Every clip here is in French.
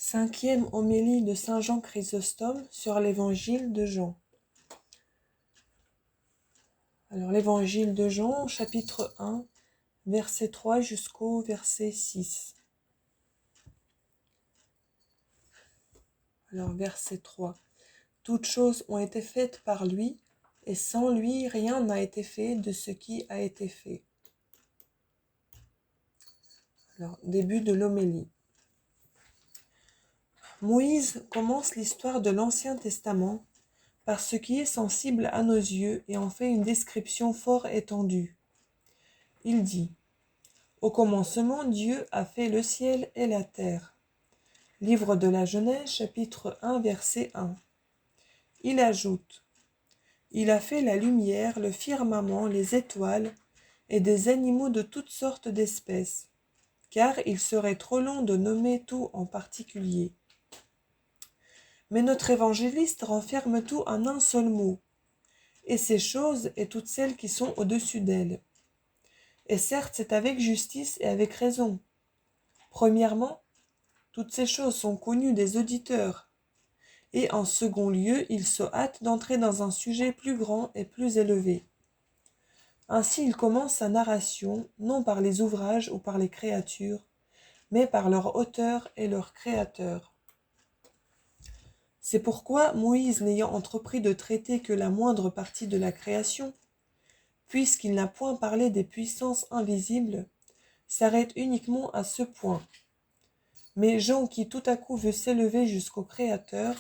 Cinquième homélie de saint Jean Chrysostome sur l'évangile de Jean. Alors l'évangile de Jean, chapitre 1, verset 3 jusqu'au verset 6. Alors verset 3. Toutes choses ont été faites par lui, et sans lui rien n'a été fait de ce qui a été fait. Alors début de l'homélie. Moïse commence l'histoire de l'Ancien Testament par ce qui est sensible à nos yeux et en fait une description fort étendue. Il dit : au commencement, Dieu a fait le ciel et la terre. Livre de la Genèse, chapitre 1, verset 1. Il ajoute : il a fait la lumière, le firmament, les étoiles et des animaux de toutes sortes d'espèces, car il serait trop long de nommer tout en particulier. Mais notre évangéliste renferme tout en un seul mot, et ces choses et toutes celles qui sont au-dessus d'elles. Et certes, c'est avec justice et avec raison. Premièrement, toutes ces choses sont connues des auditeurs. Et en second lieu, il se hâte d'entrer dans un sujet plus grand et plus élevé. Ainsi, il commence sa narration, non par les ouvrages ou par les créatures, mais par leur auteur et leur créateur. C'est pourquoi Moïse, n'ayant entrepris de traiter que la moindre partie de la création, puisqu'il n'a point parlé des puissances invisibles, s'arrête uniquement à ce point. Mais Jean, qui tout à coup veut s'élever jusqu'au Créateur,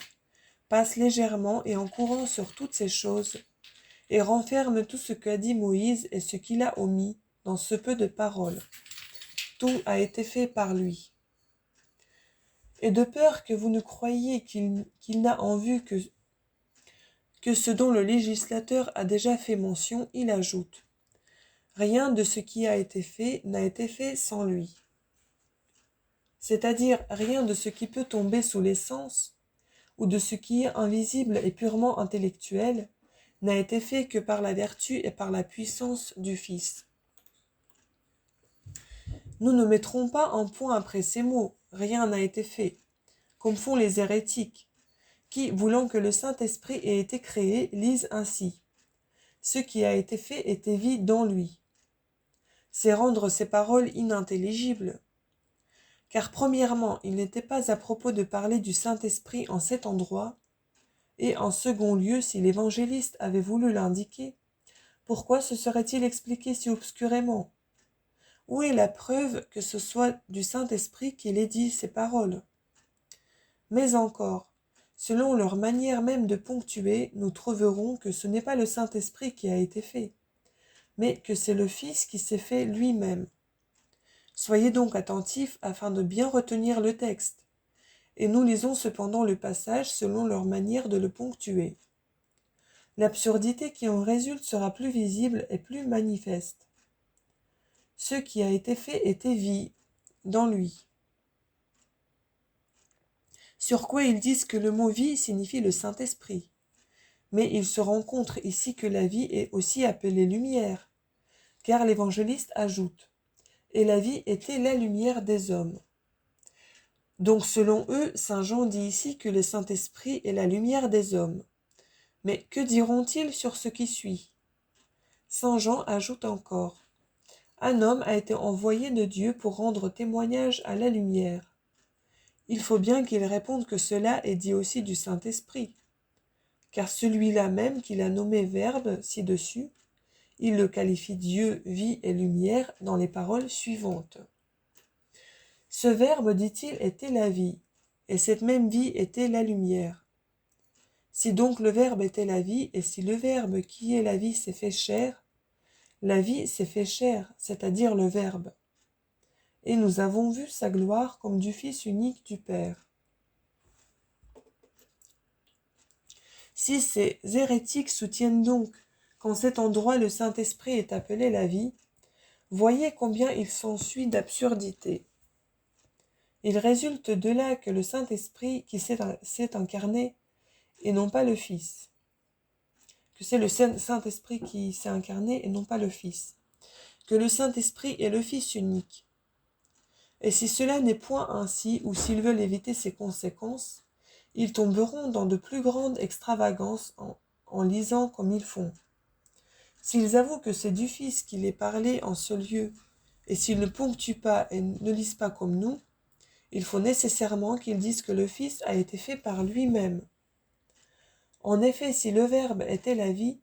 passe légèrement et en courant sur toutes ces choses, et renferme tout ce qu'a dit Moïse et ce qu'il a omis dans ce peu de paroles. Tout a été fait par lui. Et de peur que vous ne croyiez qu'il n'a en vue que ce dont le législateur a déjà fait mention, il ajoute : rien de ce qui a été fait n'a été fait sans lui. C'est-à-dire rien de ce qui peut tomber sous les sens, ou de ce qui est invisible et purement intellectuel, n'a été fait que par la vertu et par la puissance du Fils. Nous ne mettrons pas un point après ces mots, rien n'a été fait, comme font les hérétiques, qui, voulant que le Saint-Esprit ait été créé, lisent ainsi : ce qui a été fait était vie dans lui. C'est rendre ces paroles inintelligibles. Car premièrement, il n'était pas à propos de parler du Saint-Esprit en cet endroit, et en second lieu, si l'évangéliste avait voulu l'indiquer, pourquoi se serait-il expliqué si obscurément ? Où est la preuve que ce soit du Saint-Esprit qu'il ait dit ces paroles ? Mais encore, selon leur manière même de ponctuer, nous trouverons que ce n'est pas le Saint-Esprit qui a été fait, mais que c'est le Fils qui s'est fait lui-même. Soyez donc attentifs afin de bien retenir le texte, et nous lisons cependant le passage selon leur manière de le ponctuer. L'absurdité qui en résulte sera plus visible et plus manifeste. Ce qui a été fait était vie dans lui. Sur quoi ils disent que le mot vie signifie le Saint-Esprit. Mais il se rencontre ici que la vie est aussi appelée lumière, car l'évangéliste ajoute : et la vie était la lumière des hommes. Donc selon eux, saint Jean dit ici que le Saint-Esprit est la lumière des hommes. Mais que diront-ils sur ce qui suit ? Saint Jean ajoute encore : un homme a été envoyé de Dieu pour rendre témoignage à la lumière. Il faut bien qu'il réponde que cela est dit aussi du Saint-Esprit, car celui-là même qu'il a nommé Verbe ci-dessus, il le qualifie Dieu, vie et lumière dans les paroles suivantes. Ce Verbe, dit-il, était la vie, et cette même vie était la lumière. Si donc le Verbe était la vie, et si le Verbe qui est la vie s'est fait chair, la vie s'est fait chair, c'est-à-dire le Verbe. Et nous avons vu sa gloire comme du Fils unique du Père. Si ces hérétiques soutiennent donc qu'en cet endroit le Saint-Esprit est appelé la vie, voyez combien il s'ensuit d'absurdité. Il résulte de là que le Saint-Esprit qui s'est incarné et non pas le Fils. Que c'est le Saint-Esprit qui s'est incarné et non pas le Fils. Que le Saint-Esprit est le Fils unique. Et si cela n'est point ainsi, ou s'ils veulent éviter ces conséquences, ils tomberont dans de plus grandes extravagances en lisant comme ils font. S'ils avouent que c'est du Fils qu'il est parlé en ce lieu, et s'ils ne ponctuent pas et ne lisent pas comme nous, il faut nécessairement qu'ils disent que le Fils a été fait par lui-même. En effet, si le Verbe était la vie,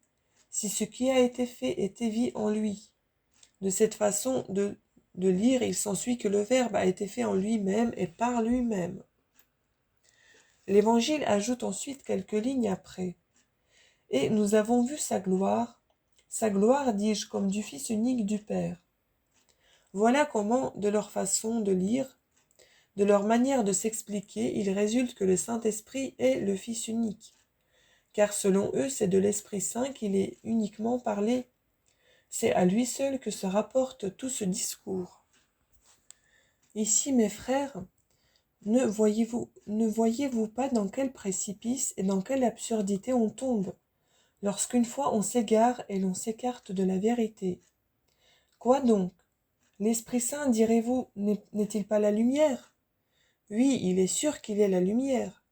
si ce qui a été fait était vie en lui, de cette façon de lire, il s'ensuit que le Verbe a été fait en lui-même et par lui-même. L'Évangile ajoute ensuite quelques lignes après. Et nous avons vu sa gloire, dis-je, comme du Fils unique du Père. Voilà comment, de leur façon de lire, de leur manière de s'expliquer, il résulte que le Saint-Esprit est le Fils unique. Car selon eux, c'est de l'Esprit Saint qu'il est uniquement parlé. C'est à lui seul que se rapporte tout ce discours. Ici, mes frères, ne voyez-vous pas dans quel précipice et dans quelle absurdité on tombe, lorsqu'une fois on s'égare et l'on s'écarte de la vérité? Quoi donc? L'Esprit Saint, direz-vous, n'est-il pas la lumière? Oui, il est sûr qu'il est la lumière,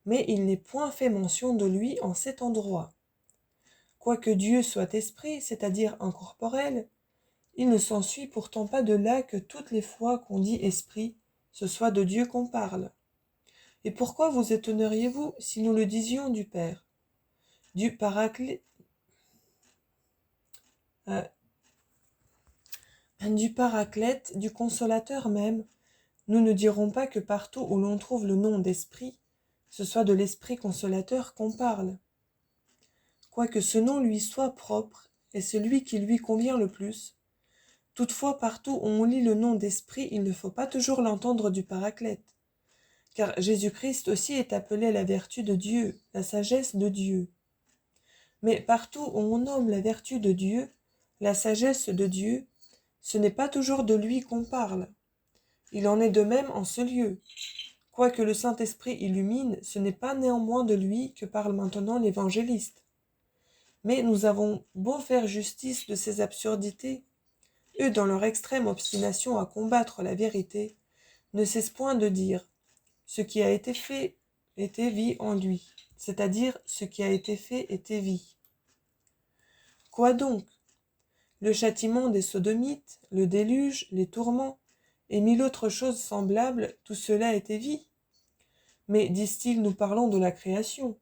mais il n'est point fait mention de lui en cet endroit. Quoique Dieu soit esprit, c'est-à-dire incorporel, il ne s'ensuit pourtant pas de là que toutes les fois qu'on dit esprit, ce soit de Dieu qu'on parle. Et pourquoi vous étonneriez-vous si nous le disions du Père, du Paraclet, du Consolateur même? Nous ne dirons pas que partout où l'on trouve le nom d'Esprit, ce soit de l'Esprit consolateur qu'on parle. Quoique ce nom lui soit propre, et celui qui lui convient le plus, toutefois partout où on lit le nom d'Esprit, il ne faut pas toujours l'entendre du Paraclète, car Jésus-Christ aussi est appelé la vertu de Dieu, la sagesse de Dieu. Mais partout où on nomme la vertu de Dieu, la sagesse de Dieu, ce n'est pas toujours de lui qu'on parle. Il en est de même en ce lieu. Quoique le Saint-Esprit illumine, ce n'est pas néanmoins de lui que parle maintenant l'évangéliste. Mais nous avons beau faire justice de ces absurdités, eux, dans leur extrême obstination à combattre la vérité, ne cessent point de dire « ce qui a été fait était vie en lui », c'est-à-dire ce qui a été fait était vie. Quoi donc? Le châtiment des Sodomites, le déluge, les tourments, et mille autres choses semblables, tout cela était vie. Mais, disent-ils, nous parlons de la création.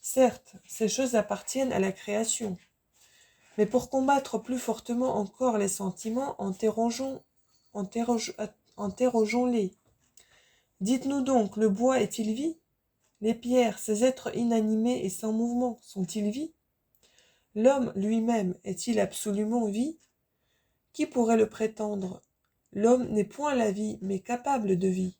Certes, ces choses appartiennent à la création. Mais pour combattre plus fortement encore les sentiments, interrogeons-les. Dites-nous donc, le bois est-il vie? Les pierres, ces êtres inanimés et sans mouvement, sont-ils vie? L'homme lui-même est-il absolument vie? Qui pourrait le prétendre? L'homme n'est point la vie, mais capable de vie.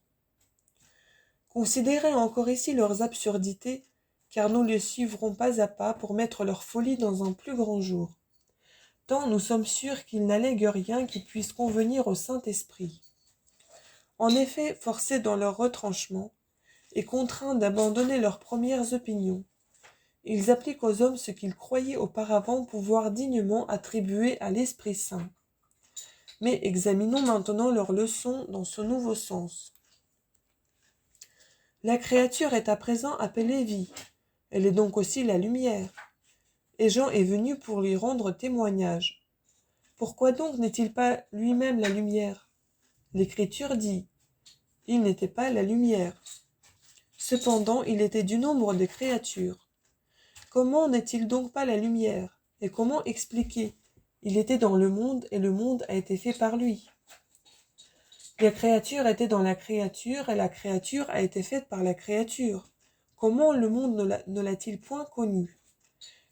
Considérez encore ici leurs absurdités, car nous les suivrons pas à pas pour mettre leur folie dans un plus grand jour. Tant nous sommes sûrs qu'ils n'allèguent rien qui puisse convenir au Saint-Esprit. En effet, forcés dans leur retranchement, et contraints d'abandonner leurs premières opinions, ils appliquent aux hommes ce qu'ils croyaient auparavant pouvoir dignement attribuer à l'Esprit Saint. Mais examinons maintenant leur leçon dans ce nouveau sens. La créature est à présent appelée vie, elle est donc aussi la lumière, et Jean est venu pour lui rendre témoignage. Pourquoi donc n'est-il pas lui-même la lumière? L'Écriture dit « Il n'était pas la lumière ». Cependant, il était du nombre des créatures. Comment n'est-il donc pas la lumière? Et comment expliquer? Il était dans le monde et le monde a été fait par lui. La créature était dans la créature et la créature a été faite par la créature. Comment le monde ne l'a-t-il point connu?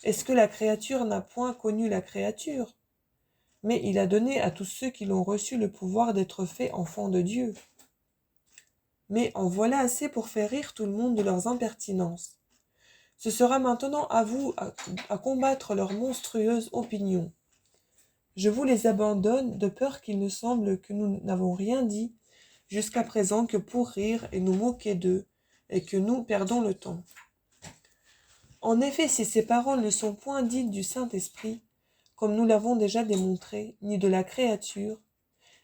Est-ce que la créature n'a point connu la créature? Mais il a donné à tous ceux qui l'ont reçu le pouvoir d'être faits enfants de Dieu. Mais en voilà assez pour faire rire tout le monde de leurs impertinences. Ce sera maintenant à vous à combattre leurs monstrueuses opinions. Je vous les abandonne de peur qu'il ne semble que nous n'avons rien dit jusqu'à présent que pour rire et nous moquer d'eux, et que nous perdons le temps. En effet, si ces paroles ne sont point dites du Saint-Esprit, comme nous l'avons déjà démontré, ni de la créature,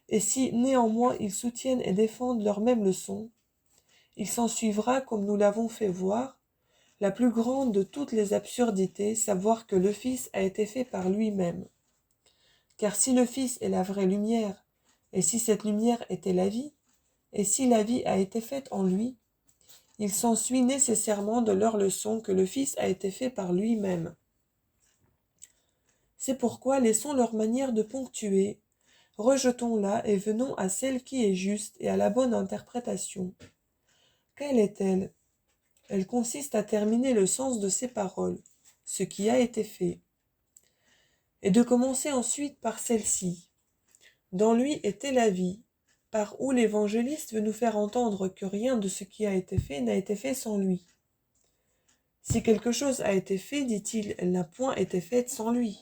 et si néanmoins ils soutiennent et défendent leur même leçon, il s'en suivra, comme nous l'avons fait voir, la plus grande de toutes les absurdités, savoir que le Fils a été fait par lui-même. Car si le Fils est la vraie lumière, et si cette lumière était la vie, et si la vie a été faite en lui, il s'ensuit nécessairement de leur leçon que le Fils a été fait par lui-même. C'est pourquoi laissons leur manière de ponctuer, rejetons-la et venons à celle qui est juste et à la bonne interprétation. Quelle est-elle? Elle consiste à terminer le sens de ces paroles, ce qui a été fait, et de commencer ensuite par celle-ci. Dans lui était la vie, par où l'évangéliste veut nous faire entendre que rien de ce qui a été fait n'a été fait sans lui. Si quelque chose a été fait, dit-il, elle n'a point été faite sans lui.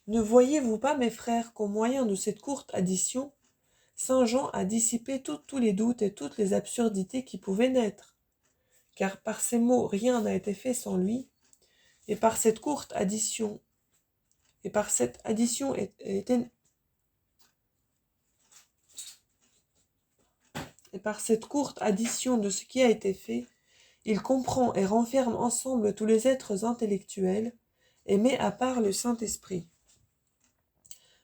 Ne voyez-vous pas, mes frères, qu'au moyen de cette courte addition, Saint Jean a dissipé tous les doutes et toutes les absurdités qui pouvaient naître, car par ces mots rien n'a été fait sans lui, et par cette courte addition, et par cette addition et par cette courte addition de ce qui a été fait, il comprend et renferme ensemble tous les êtres intellectuels, et met à part le Saint-Esprit.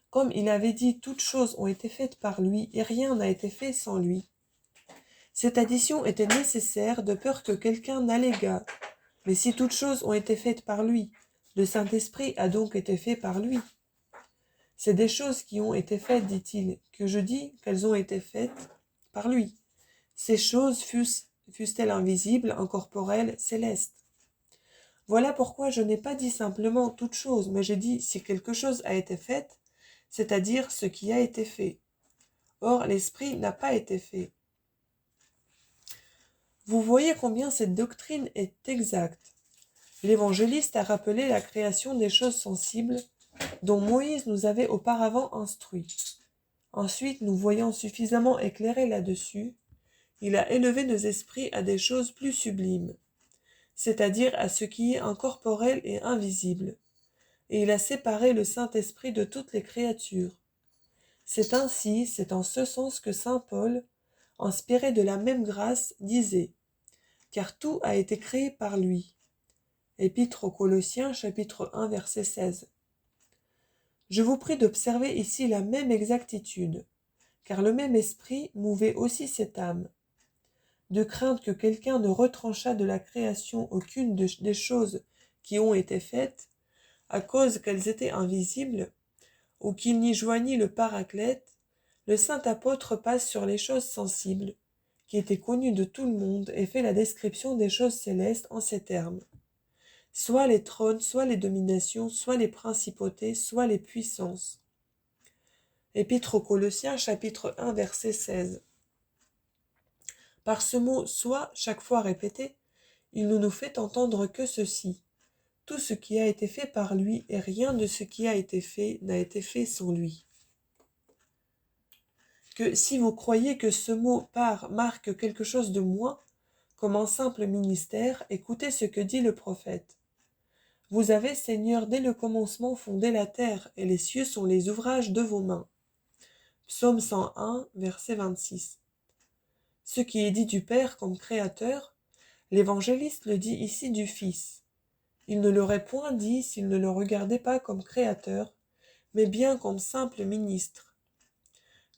Comme il avait dit, toutes choses ont été faites par lui, et rien n'a été fait sans lui. Cette addition était nécessaire de peur que quelqu'un n'allégât. Mais si toutes choses ont été faites par lui, le Saint-Esprit a donc été fait par lui. C'est des choses qui ont été faites, dit-il, que je dis qu'elles ont été faites par lui. Ces choses fussent-elles invisibles, incorporelles, célestes. Voilà pourquoi je n'ai pas dit simplement toutes choses, mais j'ai dit si quelque chose a été fait, c'est-à-dire ce qui a été fait. Or, l'Esprit n'a pas été fait. Vous voyez combien cette doctrine est exacte. L'évangéliste a rappelé la création des choses sensibles dont Moïse nous avait auparavant instruits. Ensuite, nous voyant suffisamment éclairés là-dessus, il a élevé nos esprits à des choses plus sublimes, c'est-à-dire à ce qui est incorporel et invisible, et il a séparé le Saint-Esprit de toutes les créatures. C'est en ce sens que saint Paul, inspiré de la même grâce, disait « Car tout a été créé par lui ». Épître aux Colossiens, chapitre 1, verset 16. Je vous prie d'observer ici la même exactitude, car le même esprit mouvait aussi cette âme, de crainte que quelqu'un ne retranchât de la création aucune des choses qui ont été faites, à cause qu'elles étaient invisibles, ou qu'il n'y joignît le Paraclète. Le saint apôtre passe sur les choses sensibles, qui étaient connues de tout le monde, et fait la description des choses célestes en ces termes. Soit les trônes, soit les dominations, soit les principautés, soit les puissances. Épître aux Colossiens, chapitre 1, verset 16. Par ce mot « soit » chaque fois répété, il ne nous fait entendre que ceci. Tout ce qui a été fait par lui, et rien de ce qui a été fait n'a été fait sans lui. Que si vous croyez que ce mot « par » marque quelque chose de moins, comme un simple ministère, écoutez ce que dit le prophète. Vous avez, Seigneur, dès le commencement fondé la terre, et les cieux sont les ouvrages de vos mains. Psaume 101, verset 26. Ce qui est dit du Père comme créateur, l'évangéliste le dit ici du Fils. Il ne l'aurait point dit s'il ne le regardait pas comme créateur, mais bien comme simple ministre.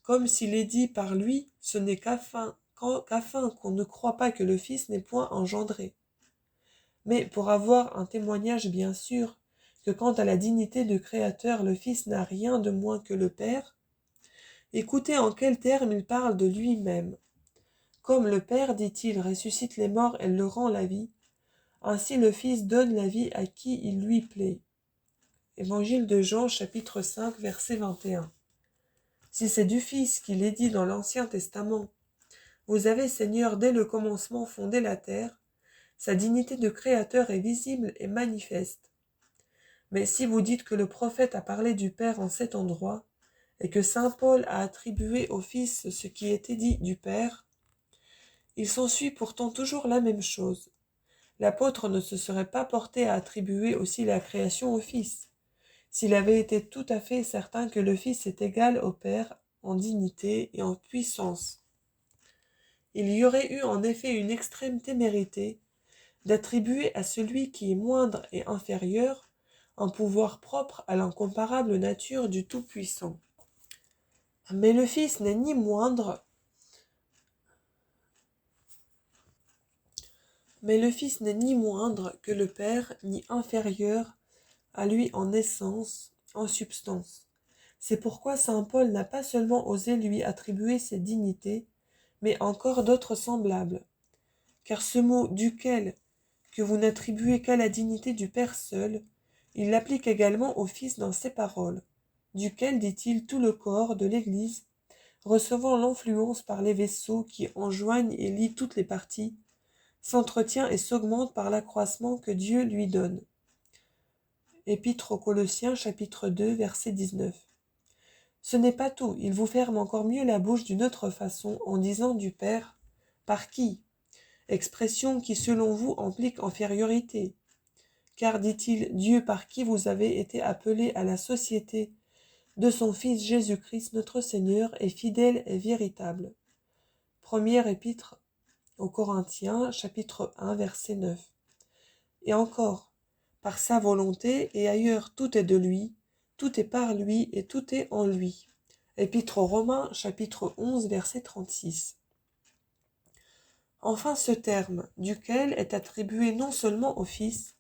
Comme s'il est dit par lui, ce n'est qu'afin qu'on ne croie pas que le Fils n'est point engendré. Mais pour avoir un témoignage bien sûr que quant à la dignité de créateur, le Fils n'a rien de moins que le Père, écoutez en quels termes il parle de lui-même. Comme le Père, dit-il, ressuscite les morts et leur rend la vie, ainsi le Fils donne la vie à qui il lui plaît. Évangile de Jean, chapitre 5, verset 21. Si c'est du Fils qu'il est dit dans l'Ancien Testament, vous avez, Seigneur, dès le commencement fondé la terre, sa dignité de créateur est visible et manifeste. Mais si vous dites que le prophète a parlé du Père en cet endroit, et que saint Paul a attribué au Fils ce qui était dit du Père, il s'ensuit pourtant toujours la même chose. L'apôtre ne se serait pas porté à attribuer aussi la création au Fils, s'il avait été tout à fait certain que le Fils est égal au Père en dignité et en puissance. Il y aurait eu en effet une extrême témérité d'attribuer à celui qui est moindre et inférieur un pouvoir propre à l'incomparable nature du Tout-Puissant. Mais le Fils n'est ni moindre, que le Père, ni inférieur à lui en essence, en substance. C'est pourquoi saint Paul n'a pas seulement osé lui attribuer ces dignités, mais encore d'autres semblables. Car ce mot « duquel » que vous n'attribuez qu'à la dignité du Père seul, il l'applique également au Fils dans ces paroles, duquel, dit-il, tout le corps de l'Église, recevant l'influence par les vaisseaux qui enjoignent et lient toutes les parties, s'entretient et s'augmente par l'accroissement que Dieu lui donne. Épître aux Colossiens, chapitre 2, verset 19. Ce n'est pas tout, il vous ferme encore mieux la bouche d'une autre façon en disant du Père, par qui ? Expression qui selon vous implique infériorité. Car, dit-il, Dieu par qui vous avez été appelés à la société de son Fils Jésus-Christ notre Seigneur est fidèle et véritable. Première épître aux Corinthiens, chapitre 1, verset 9. Et encore, par sa volonté, et ailleurs tout est de lui, tout est par lui et tout est en lui. Épître aux Romains, chapitre 11, verset 36. Enfin ce terme, duquel est attribué non seulement au Fils,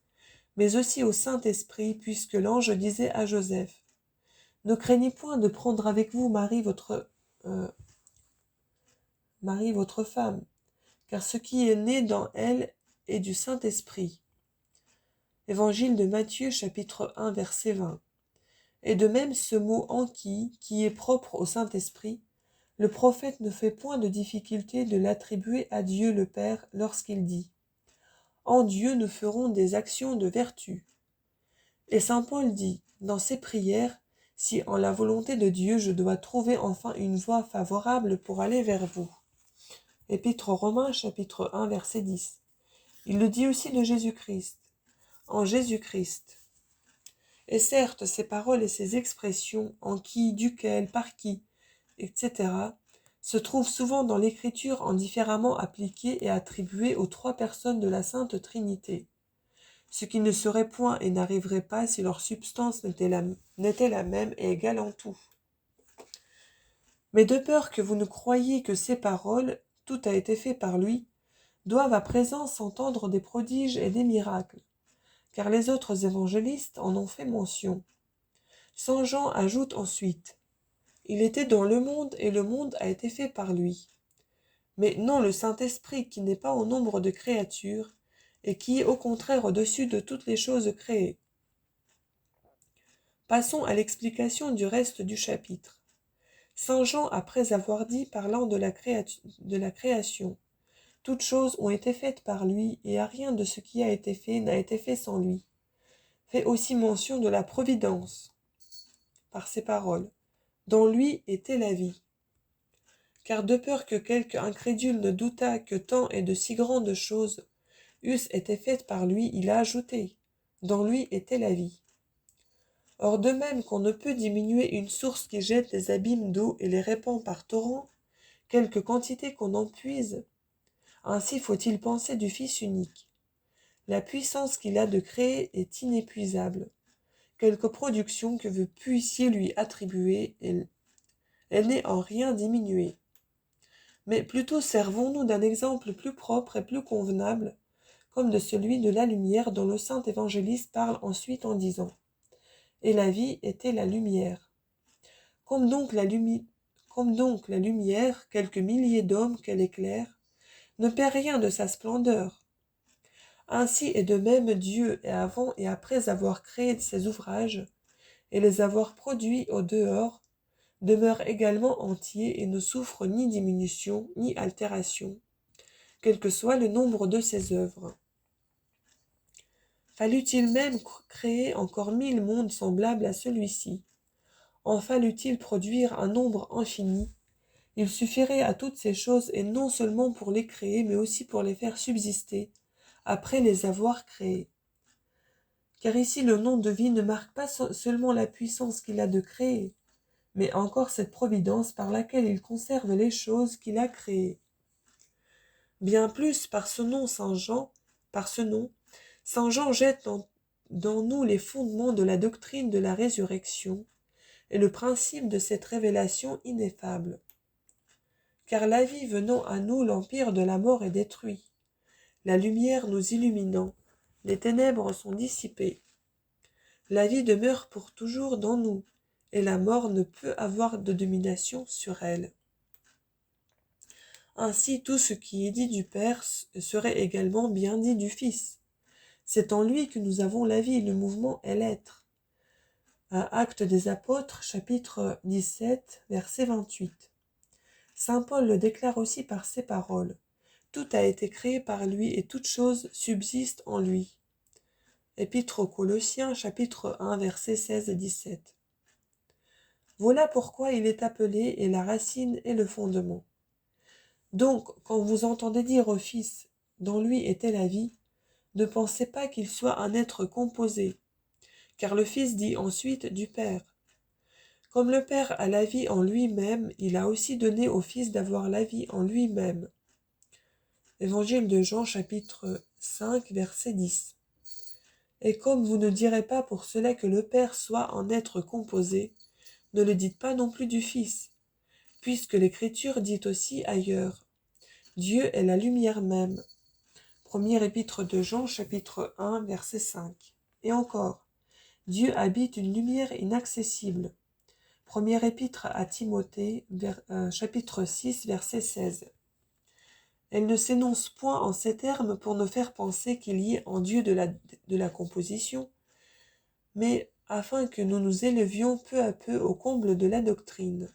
mais aussi au Saint-Esprit, puisque l'ange disait à Joseph, « Ne craignez point de prendre avec vous Marie votre femme, car ce qui est né dans elle est du Saint-Esprit. » Évangile de Matthieu, chapitre 1, verset 20. Et de même ce mot « en qui est propre au Saint-Esprit, le prophète ne fait point de difficulté de l'attribuer à Dieu le Père lorsqu'il dit « En Dieu nous ferons des actions de vertu ». Et saint Paul dit, dans ses prières, « Si en la volonté de Dieu je dois trouver enfin une voie favorable pour aller vers vous. » Épître aux Romains, chapitre 1, verset 10. Il le dit aussi de Jésus-Christ, « En Jésus-Christ ». Et certes, ces paroles et ces expressions, en qui, duquel, par qui, etc., se trouvent souvent dans l'Écriture en différemment appliquées et attribuées aux trois personnes de la Sainte Trinité, ce qui ne serait point et n'arriverait pas si leur substance n'était la même et égale en tout. Mais de peur que vous ne croyiez que ces paroles, tout a été fait par lui, doivent à présent s'entendre des prodiges et des miracles, car les autres évangélistes en ont fait mention. Saint Jean ajoute ensuite, « Il était dans le monde et le monde a été fait par lui. » Mais non le Saint-Esprit qui n'est pas au nombre de créatures et qui est au contraire au-dessus de toutes les choses créées. Passons à l'explication du reste du chapitre. Saint Jean, après avoir dit, parlant de la création, « Toutes choses ont été faites par lui, et à rien de ce qui a été fait n'a été fait sans lui », fait aussi mention de la providence, par ces paroles, « Dans lui était la vie ». Car de peur que quelque incrédule ne doutât que tant et de si grandes choses eussent été faites par lui, il a ajouté, « Dans lui était la vie ». Or de même qu'on ne peut diminuer une source qui jette des abîmes d'eau et les répand par torrents, quelque quantité qu'on en puise, ainsi faut-il penser du Fils unique. La puissance qu'il a de créer est inépuisable. Quelque production que vous puissiez lui attribuer, elle n'est en rien diminuée. Mais plutôt servons-nous d'un exemple plus propre et plus convenable, comme de celui de la lumière dont le saint évangéliste parle ensuite en disant « Et la vie était la lumière. » Comme donc la lumière, quelques milliers d'hommes qu'elle éclaire, ne perd rien de sa splendeur. Ainsi est de même Dieu, et avant et après avoir créé ses ouvrages, et les avoir produits au dehors, demeure également entier et ne souffre ni diminution ni altération, quel que soit le nombre de ses œuvres. Fallut-il même créer encore 1000 mondes semblables à celui-ci? En fallut-il produire un nombre infini? Il suffirait à toutes ces choses, et non seulement pour les créer, mais aussi pour les faire subsister, après les avoir créés. Car ici le nom de vie ne marque pas seulement la puissance qu'il a de créer, mais encore cette providence par laquelle il conserve les choses qu'il a créées. Bien plus, par ce nom, Saint Jean jette dans nous les fondements de la doctrine de la résurrection et le principe de cette révélation ineffable. Car la vie venant à nous, l'empire de la mort est détruit, la lumière nous illuminant, les ténèbres sont dissipées. La vie demeure pour toujours dans nous, et la mort ne peut avoir de domination sur elle. Ainsi, tout ce qui est dit du Père serait également bien dit du Fils. C'est en lui que nous avons la vie, le mouvement et l'être. Actes des Apôtres, chapitre 17, verset 28. Saint Paul le déclare aussi par ces paroles. Tout a été créé par lui et toute chose subsiste en lui. Épître aux Colossiens, chapitre 1, versets 16 et 17. Voilà pourquoi il est appelé et la racine et le fondement. Donc, quand vous entendez dire au Fils, dans lui était la vie, ne pensez pas qu'il soit un être composé, car le Fils dit ensuite du Père. Comme le Père a la vie en lui-même, il a aussi donné au Fils d'avoir la vie en lui-même. Évangile de Jean, chapitre 5, verset 10. Et comme vous ne direz pas pour cela que le Père soit un être composé, ne le dites pas non plus du Fils, puisque l'Écriture dit aussi ailleurs. Dieu est la lumière même. Première épître de Jean, chapitre 1, verset 5. Et encore, Dieu habite une lumière inaccessible. Première épître à Timothée, chapitre 6, verset 16. Elle ne s'énonce point en ces termes pour nous faire penser qu'il y ait en Dieu de la composition, mais afin que nous nous élevions peu à peu au comble de la doctrine.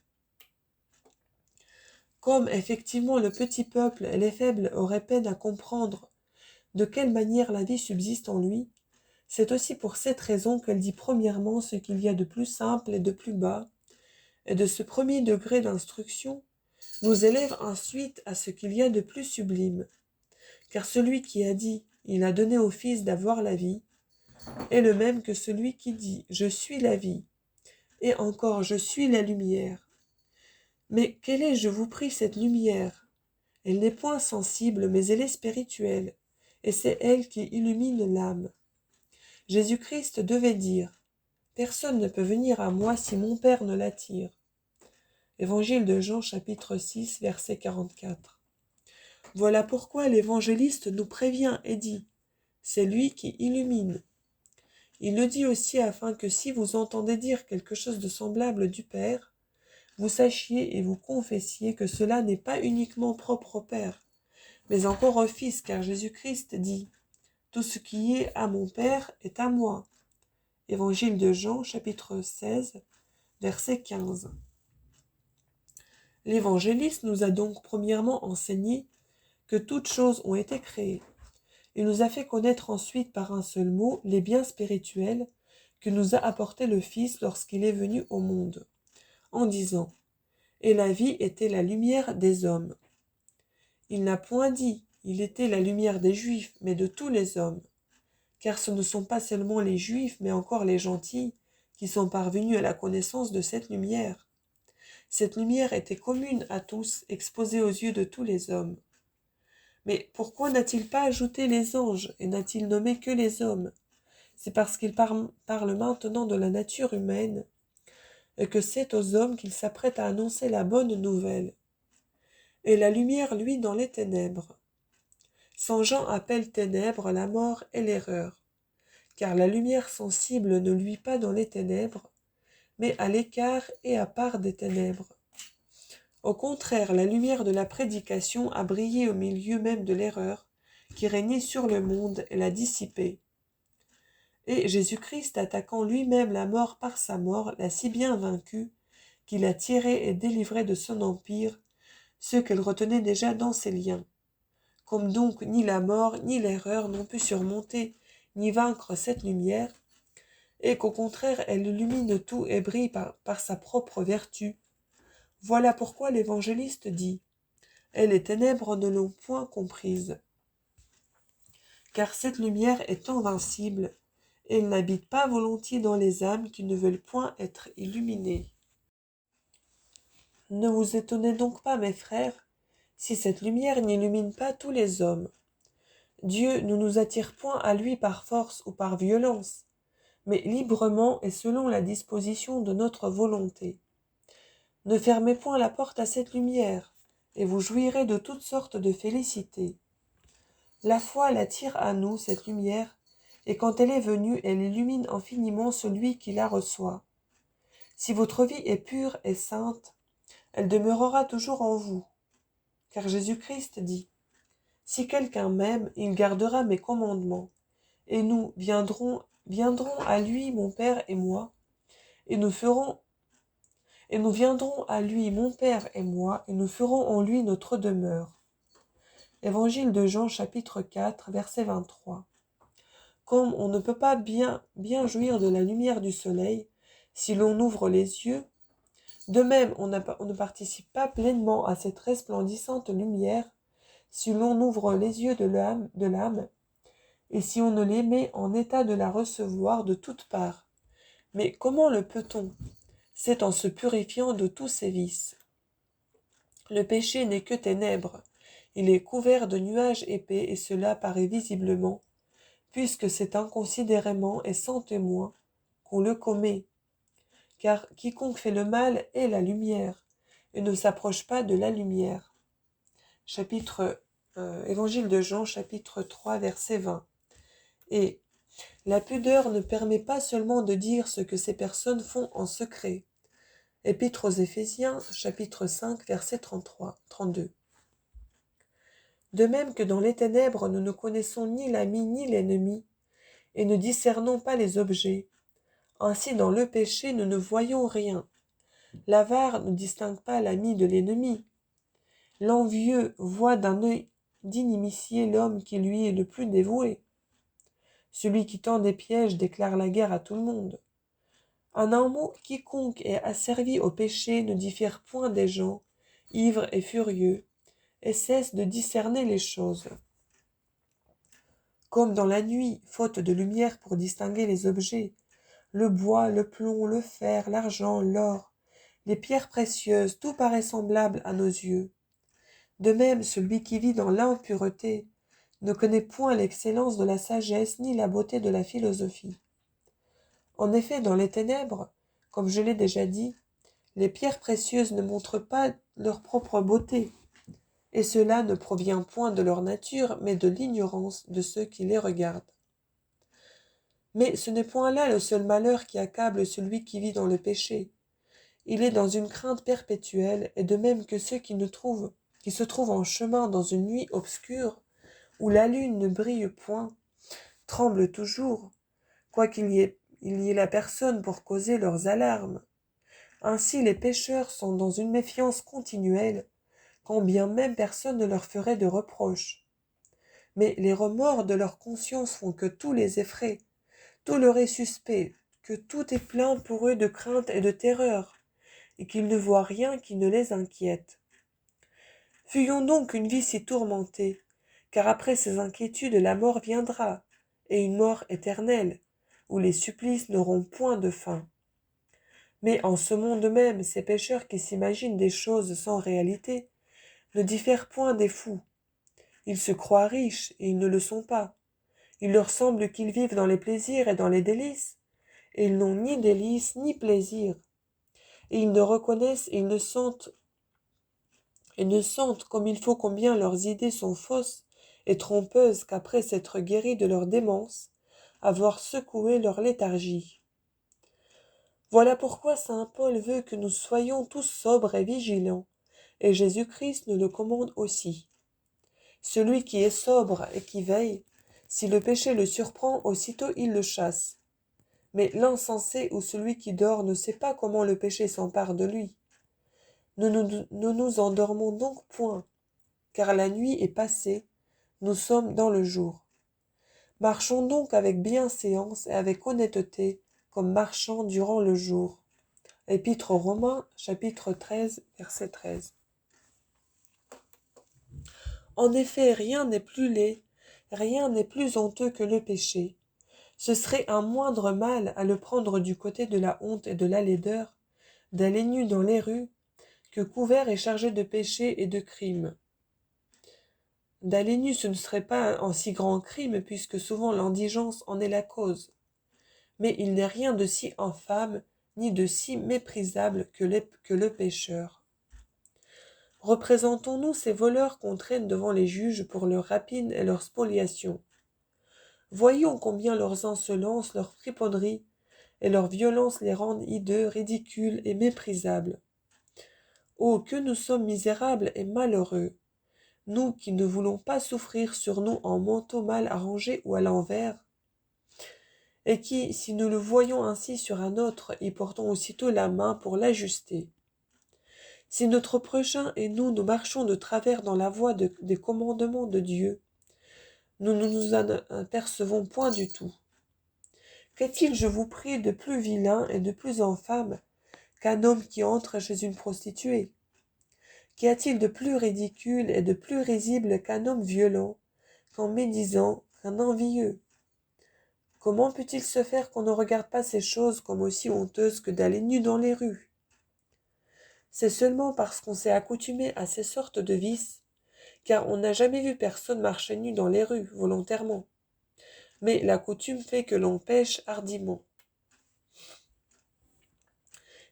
Comme effectivement le petit peuple et les faibles auraient peine à comprendre de quelle manière la vie subsiste en lui, c'est aussi pour cette raison qu'elle dit premièrement ce qu'il y a de plus simple et de plus bas, et de ce premier degré d'instruction nous élève ensuite à ce qu'il y a de plus sublime. Car celui qui a dit « Il a donné au Fils d'avoir la vie » est le même que celui qui dit « Je suis la vie » et encore « Je suis la lumière ». Mais quelle est, je vous prie, cette lumière? Elle n'est point sensible, mais elle est spirituelle, et c'est elle qui illumine l'âme. Jésus-Christ devait dire « Personne ne peut venir à moi si mon Père ne l'attire ». Évangile de Jean, chapitre 6, verset 44. Voilà pourquoi l'évangéliste nous prévient et dit « C'est lui qui illumine ». Il le dit aussi afin que si vous entendez dire quelque chose de semblable du Père, vous sachiez et vous confessiez que cela n'est pas uniquement propre au Père, mais encore au Fils, car Jésus-Christ dit « Tout ce qui est à mon Père est à moi ». Évangile de Jean, chapitre 16, verset 15. L'évangéliste nous a donc premièrement enseigné que toutes choses ont été créées. Il nous a fait connaître ensuite par un seul mot les biens spirituels que nous a apportés le Fils lorsqu'il est venu au monde, en disant « Et la vie était la lumière des hommes ». Il n'a point dit « Il était la lumière des Juifs, mais de tous les hommes ». Car ce ne sont pas seulement les Juifs, mais encore les gentils, qui sont parvenus à la connaissance de cette lumière. Cette lumière était commune à tous, exposée aux yeux de tous les hommes. Mais pourquoi n'a-t-il pas ajouté les anges et n'a-t-il nommé que les hommes? C'est parce qu'il parle maintenant de la nature humaine et que c'est aux hommes qu'il s'apprête à annoncer la bonne nouvelle. Et la lumière, lui, dans les ténèbres. Saint Jean appelle ténèbres la mort et l'erreur, car la lumière sensible ne luit pas dans les ténèbres, mais à l'écart et à part des ténèbres. Au contraire, la lumière de la prédication a brillé au milieu même de l'erreur qui régnait sur le monde et l'a dissipée. Et Jésus-Christ, attaquant lui-même la mort par sa mort, l'a si bien vaincue qu'il a tiré et délivré de son empire ceux qu'elle retenait déjà dans ses liens. Comme donc ni la mort ni l'erreur n'ont pu surmonter ni vaincre cette lumière, et qu'au contraire elle illumine tout et brille par sa propre vertu, voilà pourquoi l'évangéliste dit « Et les ténèbres ne l'ont point comprise ». Car cette lumière est invincible, et il n'habite pas volontiers dans les âmes qui ne veulent point être illuminées. Ne vous étonnez donc pas, mes frères, si cette lumière n'illumine pas tous les hommes. Dieu ne nous attire point à lui par force ou par violence, mais librement et selon la disposition de notre volonté. Ne fermez point la porte à cette lumière, et vous jouirez de toutes sortes de félicités. La foi l'attire à nous, cette lumière, et quand elle est venue, elle illumine infiniment celui qui la reçoit. Si votre vie est pure et sainte, elle demeurera toujours en vous. Car Jésus-Christ dit, « Si quelqu'un m'aime, il gardera mes commandements, et nous viendrons à lui, mon Père et moi, et nous viendrons à lui, mon Père et moi, et nous ferons en lui notre demeure. » Évangile de Jean, chapitre 4, verset 23. Comme on ne peut pas bien jouir de la lumière du soleil si l'on ouvre les yeux, de même on ne participe pas pleinement à cette resplendissante lumière si l'on ouvre les yeux de l'âme et si on ne les met en état de la recevoir de toutes parts. Mais comment le peut-on? C'est en se purifiant de tous ses vices. Le péché n'est que ténèbres, il est couvert de nuages épais et cela paraît visiblement, puisque c'est inconsidérément et sans témoin qu'on le commet. Car quiconque fait le mal est la lumière, et ne s'approche pas de la lumière. Évangile de Jean, chapitre 3, verset 20. Et la pudeur ne permet pas seulement de dire ce que ces personnes font en secret. Épître aux Éphésiens, chapitre 5, verset 32. De même que dans les ténèbres, nous ne connaissons ni l'ami ni l'ennemi, et ne discernons pas les objets. Ainsi, dans le péché, nous ne voyons rien. L'avare ne distingue pas l'ami de l'ennemi. L'envieux voit d'un œil d'inimitié l'homme qui lui est le plus dévoué. Celui qui tend des pièges déclare la guerre à tout le monde. En un mot, quiconque est asservi au péché ne diffère point des gens, ivres et furieux, et cesse de discerner les choses. Comme dans la nuit, faute de lumière pour distinguer les objets, le bois, le plomb, le fer, l'argent, l'or, les pierres précieuses, tout paraît semblable à nos yeux. De même, celui qui vit dans l'impureté ne connaît point l'excellence de la sagesse ni la beauté de la philosophie. En effet, dans les ténèbres, comme je l'ai déjà dit, les pierres précieuses ne montrent pas leur propre beauté, et cela ne provient point de leur nature, mais de l'ignorance de ceux qui les regardent. Mais ce n'est point là le seul malheur qui accable celui qui vit dans le péché. Il est dans une crainte perpétuelle, et de même que ceux qui se trouvent en chemin dans une nuit obscure, où la lune ne brille point, tremblent toujours, quoiqu'il y ait la personne pour causer leurs alarmes. Ainsi les pécheurs sont dans une méfiance continuelle, quand bien même personne ne leur ferait de reproches. Mais les remords de leur conscience font que tout les effraie, tout leur est suspect, que tout est plein pour eux de crainte et de terreur, et qu'ils ne voient rien qui ne les inquiète. Fuyons donc une vie si tourmentée, car après ces inquiétudes la mort viendra, et une mort éternelle, où les supplices n'auront point de fin. Mais en ce monde même, ces pécheurs qui s'imaginent des choses sans réalité ne diffèrent point des fous. Ils se croient riches, et ils ne le sont pas. Il leur semble qu'ils vivent dans les plaisirs et dans les délices, et ils n'ont ni délices ni plaisirs. Et ils ne reconnaissent et ne sentent comme il faut combien leurs idées sont fausses et trompeuses qu'après s'être guéris de leur démence, avoir secoué leur léthargie. Voilà pourquoi saint Paul veut que nous soyons tous sobres et vigilants, et Jésus-Christ nous le commande aussi. Celui qui est sobre et qui veille, si le péché le surprend, aussitôt il le chasse. Mais l'insensé ou celui qui dort ne sait pas comment le péché s'empare de lui. Ne nous endormons donc point, car la nuit est passée, nous sommes dans le jour. Marchons donc avec bienséance et avec honnêteté, comme marchant durant le jour. Épître aux Romains, chapitre 13, verset 13. En effet, rien n'est plus laid, rien n'est plus honteux que le péché. Ce serait un moindre mal à le prendre du côté de la honte et de la laideur, d'aller nu dans les rues, que couvert et chargé de péchés et de crimes. D'aller nu, ce ne serait pas un si grand crime, puisque souvent l'indigence en est la cause. Mais il n'est rien de si infâme, ni de si méprisable que le pécheur. Représentons-nous ces voleurs qu'on traîne devant les juges pour leur rapine et leur spoliation. Voyons combien leurs insolences, leurs friponneries et leur violence les rendent hideux, ridicules et méprisables. Oh, que nous sommes misérables et malheureux, nous qui ne voulons pas souffrir sur nous en manteau mal arrangé ou à l'envers, et qui, si nous le voyons ainsi sur un autre, y portons aussitôt la main pour l'ajuster. Si notre prochain et nous marchons de travers dans la voie des commandements de Dieu, nous ne nous en apercevons point du tout. Qu'est-il, je vous prie, de plus vilain et de plus infâme qu'un homme qui entre chez une prostituée? Qu'y a-t-il de plus ridicule et de plus risible qu'un homme violent, qu'un médisant, qu'un envieux? Comment peut-il se faire qu'on ne regarde pas ces choses comme aussi honteuses que d'aller nu dans les rues? C'est seulement parce qu'on s'est accoutumé à ces sortes de vices, car on n'a jamais vu personne marcher nu dans les rues, volontairement. Mais la coutume fait que l'on pêche hardiment.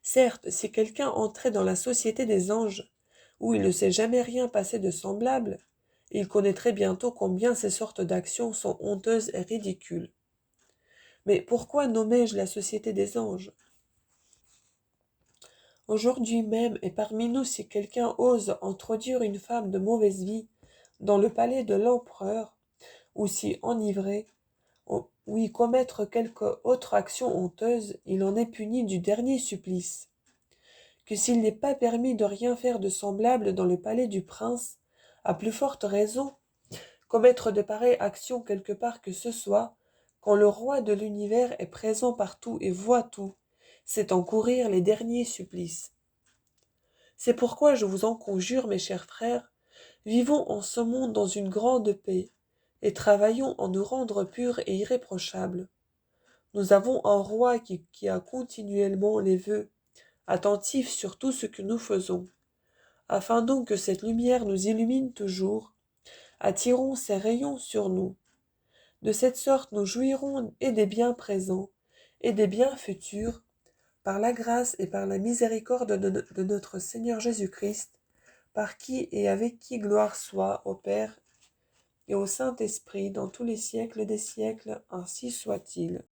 Certes, si quelqu'un entrait dans la société des anges, où il ne s'est jamais rien passé de semblable, il connaîtrait bientôt combien ces sortes d'actions sont honteuses et ridicules. Mais pourquoi nommais-je la société des anges? Aujourd'hui même, et parmi nous, si quelqu'un ose introduire une femme de mauvaise vie dans le palais de l'empereur, ou s'y enivrer, ou y commettre quelque autre action honteuse, il en est puni du dernier supplice. Que s'il n'est pas permis de rien faire de semblable dans le palais du prince, à plus forte raison, commettre de pareilles actions quelque part que ce soit, quand le roi de l'univers est présent partout et voit tout, c'est encourir les derniers supplices. C'est pourquoi je vous en conjure, mes chers frères, vivons en ce monde dans une grande paix, et travaillons à nous rendre purs et irréprochables. Nous avons un roi qui a continuellement les vœux, attentif sur tout ce que nous faisons. Afin donc que cette lumière nous illumine toujours, attirons ses rayons sur nous. De cette sorte nous jouirons et des biens présents, et des biens futurs, par la grâce et par la miséricorde de notre Seigneur Jésus-Christ, par qui et avec qui gloire soit au Père et au Saint-Esprit dans tous les siècles des siècles, ainsi soit-il.